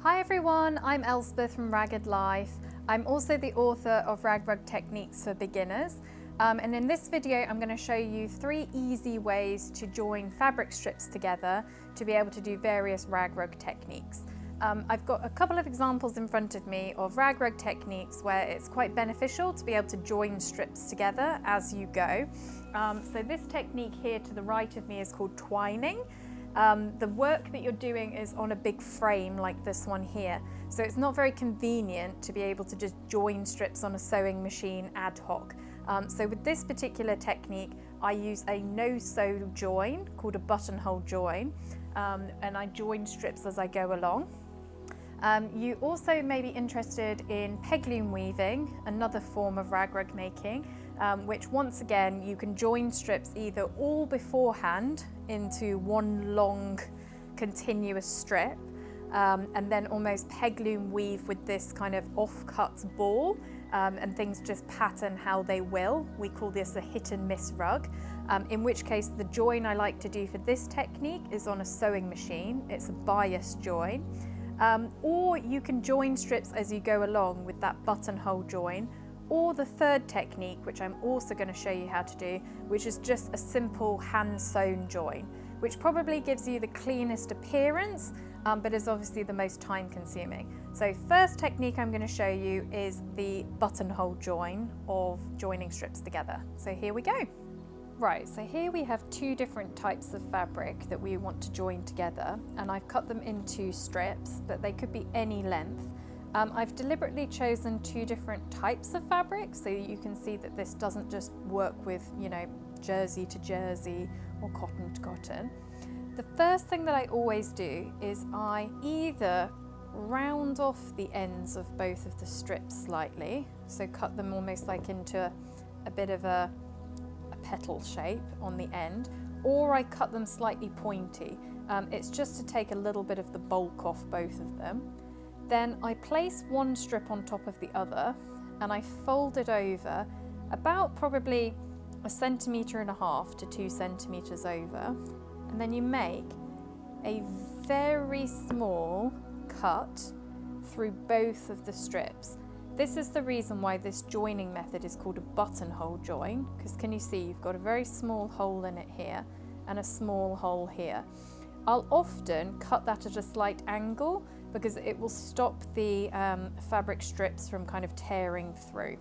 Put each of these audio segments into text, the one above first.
Hi everyone, I'm Elspeth from Ragged Life. I'm also the author of Rag Rug Techniques for Beginners. And in this video, I'm going to show you 3 easy ways to join fabric strips together to be able to do various rag rug techniques. I've got a couple of examples in front of me of rag rug techniques where it's quite beneficial to be able to join strips together as you go. So this technique here to the right of me is called twining. The work that you're doing is on a big frame like this one here, so it's not very convenient to be able to just join strips on a sewing machine ad hoc. So with this particular technique, I use a no-sew join called a buttonhole join, and I join strips as I go along. You also may be interested in peg loom weaving, another form of rag rug making, which once again you can join strips either all beforehand into one long continuous strip, and then almost peg loom weave with this kind of off-cut ball, and things just pattern how they will. We call this a hit and miss rug, in which case the join I like to do for this technique is on a sewing machine. It's a bias join. Or you can join strips as you go along with that buttonhole join, or the third technique, which I'm also going to show you how to do, which is just a simple hand sewn join, which probably gives you the cleanest appearance, but is obviously the most time consuming. So first technique I'm going to show you is the buttonhole join of joining strips together. So here we go. Right, so here we have 2 different types of fabric that we want to join together, and I've cut them into strips, but they could be any length. I've deliberately chosen 2 different types of fabric, so you can see that this doesn't just work with, jersey to jersey or cotton to cotton. The first thing that I always do is I either round off the ends of both of the strips slightly, so cut them almost like into a bit of a petal shape on the end, or I cut them slightly pointy. It's just to take a little bit of the bulk off both of them. Then I place one strip on top of the other and I fold it over about probably 1.5 centimeters to 2 centimeters over, and then you make a very small cut through both of the strips. This is the reason why this joining method is called a buttonhole join, because can you see you've got a very small hole in it here and a small hole here. I'll often cut that at a slight angle because it will stop the fabric strips from kind of tearing through.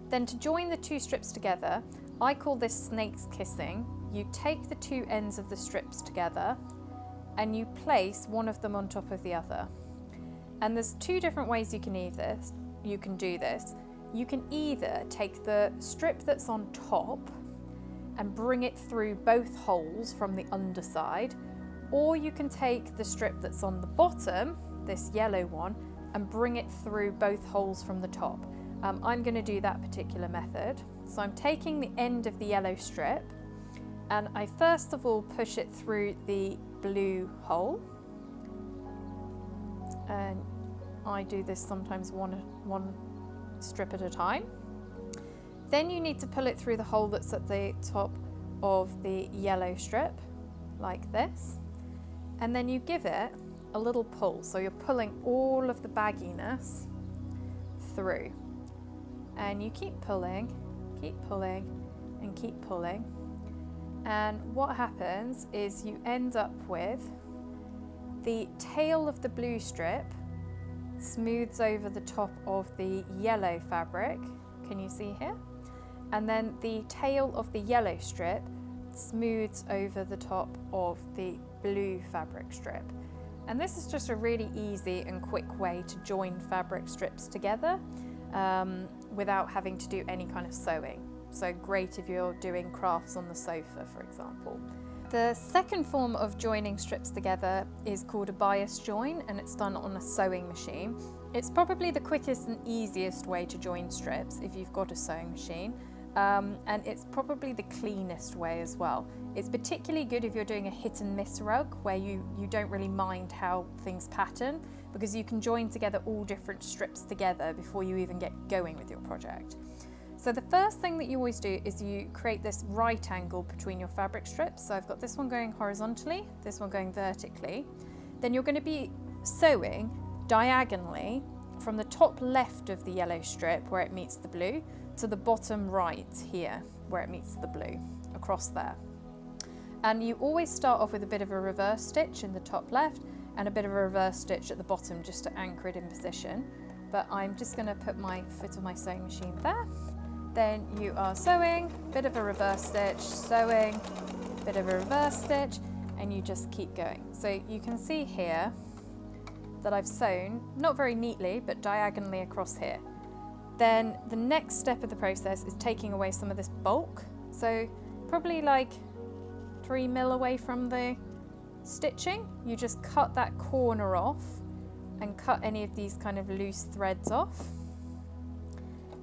Then to join the 2 strips together, I call this snake's kissing. You take the 2 ends of the strips together and you place one of them on top of the other. And there's 2 different ways you can do this. You can either take the strip that's on top and bring it through both holes from the underside, or you can take the strip that's on the bottom, this yellow one, and bring it through both holes from the top. I'm going to do that particular method. So I'm taking the end of the yellow strip and I first of all push it through the blue hole, and I do this sometimes one strip at a time. Then you need to pull it through the hole that's at the top of the yellow strip, like this. And then you give it a little pull. So you're pulling all of the bagginess through. And you keep pulling, and keep pulling. And what happens is you end up with the tail of the blue strip smooths over the top of the yellow fabric. Can you see here? And then the tail of the yellow strip smooths over the top of the blue fabric strip. And this is just a really easy and quick way to join fabric strips together without having to do any kind of sewing. So great if you're doing crafts on the sofa, for example. The second form of joining strips together is called a bias join, and it's done on a sewing machine. It's probably the quickest and easiest way to join strips if you've got a sewing machine. And it's probably the cleanest way as well. It's particularly good if you're doing a hit and miss rug where you don't really mind how things pattern, because you can join together all different strips together before you even get going with your project. So the first thing that you always do is you create this right angle between your fabric strips. So I've got this one going horizontally, this one going vertically. Then you're going to be sewing diagonally from the top left of the yellow strip where it meets the blue to the bottom right here where it meets the blue, across there. And you always start off with a bit of a reverse stitch in the top left and a bit of a reverse stitch at the bottom just to anchor it in position. But I'm just going to put my foot on my sewing machine there. Then you are sewing, bit of a reverse stitch, sewing, bit of a reverse stitch, and you just keep going. So you can see here that I've sewn, not very neatly, but diagonally across here. Then the next step of the process is taking away some of this bulk. So probably like 3 mil away from the stitching, you just cut that corner off and cut any of these kind of loose threads off.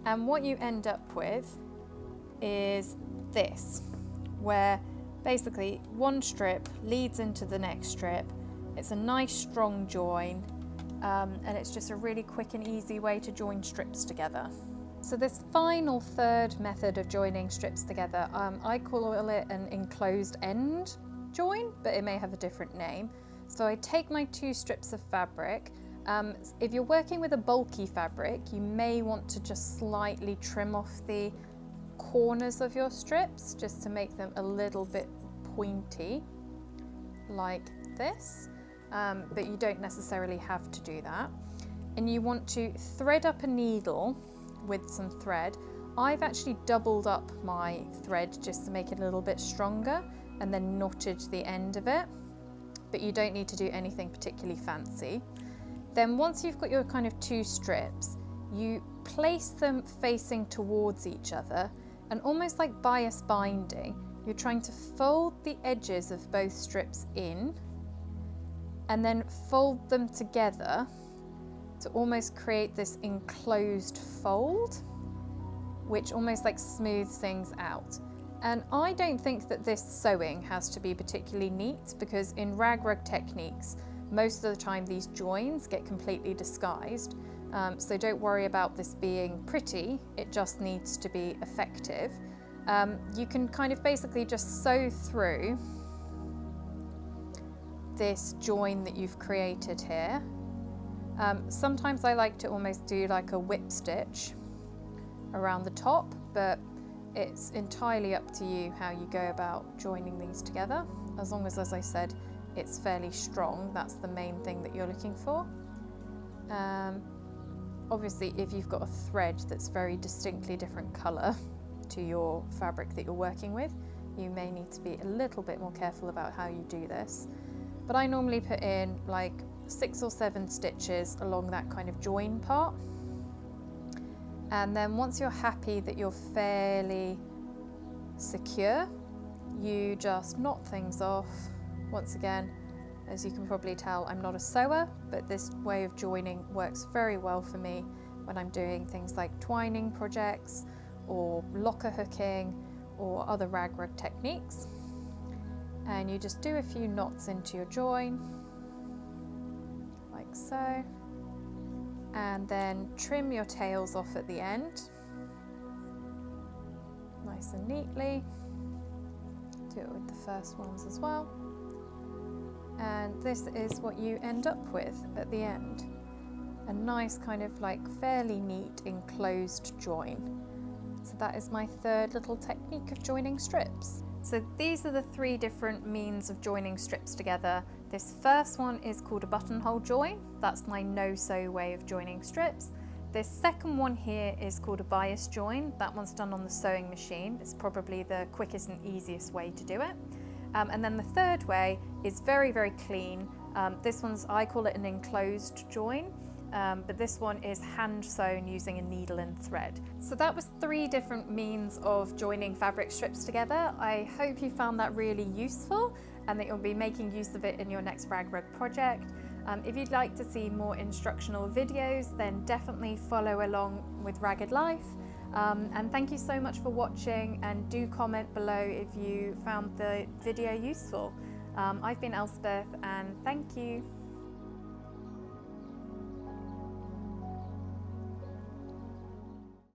And what you end up with is this, where basically one strip leads into the next strip. It's a nice strong join, and it's just a really quick and easy way to join strips together. So this final third method of joining strips together, I call it an enclosed end join, but it may have a different name. So I take my 2 strips of fabric. If you're working with a bulky fabric, you may want to just slightly trim off the corners of your strips just to make them a little bit pointy, like this. But you don't necessarily have to do that. And you want to thread up a needle with some thread. I've actually doubled up my thread just to make it a little bit stronger and then knotted the end of it, but you don't need to do anything particularly fancy. Then once you've got your kind of 2 strips, you place them facing towards each other, and almost like bias binding, you're trying to fold the edges of both strips in and then fold them together to almost create this enclosed fold, which almost like smooths things out. And I don't think that this sewing has to be particularly neat, because in rag rug techniques, most of the time these joins get completely disguised. So don't worry about this being pretty, it just needs to be effective. You can kind of basically just sew through this join that you've created here. Sometimes I like to almost do like a whip stitch around the top, but it's entirely up to you how you go about joining these together. As long as I said, it's fairly strong, that's the main thing that you're looking for. Obviously, if you've got a thread that's very distinctly different colour to your fabric that you're working with, you may need to be a little bit more careful about how you do this. But I normally put in like 6 or 7 stitches along that kind of join part. And then once you're happy that you're fairly secure, you just knot things off. Once again, as you can probably tell, I'm not a sewer, but this way of joining works very well for me when I'm doing things like twining projects or locker hooking or other rag rug techniques. And you just do a few knots into your join, like so, and then trim your tails off at the end, nice and neatly. Do it with the first ones as well. And this is what you end up with at the end. A nice kind of like fairly neat enclosed join. So that is my third little technique of joining strips. So these are the 3 different means of joining strips together. This first one is called a buttonhole join. That's my no-sew way of joining strips. This second one here is called a bias join. That one's done on the sewing machine. It's probably the quickest and easiest way to do it. And then the third way is very, very clean. This one's, I call it an enclosed join, but this one is hand sewn using a needle and thread. So that was 3 different means of joining fabric strips together. I hope you found that really useful and that you'll be making use of it in your next rag rug project. If you'd like to see more instructional videos, then definitely follow along with Ragged Life. And thank you so much for watching, and do comment below if you found the video useful. I've been Elspeth, and thank you.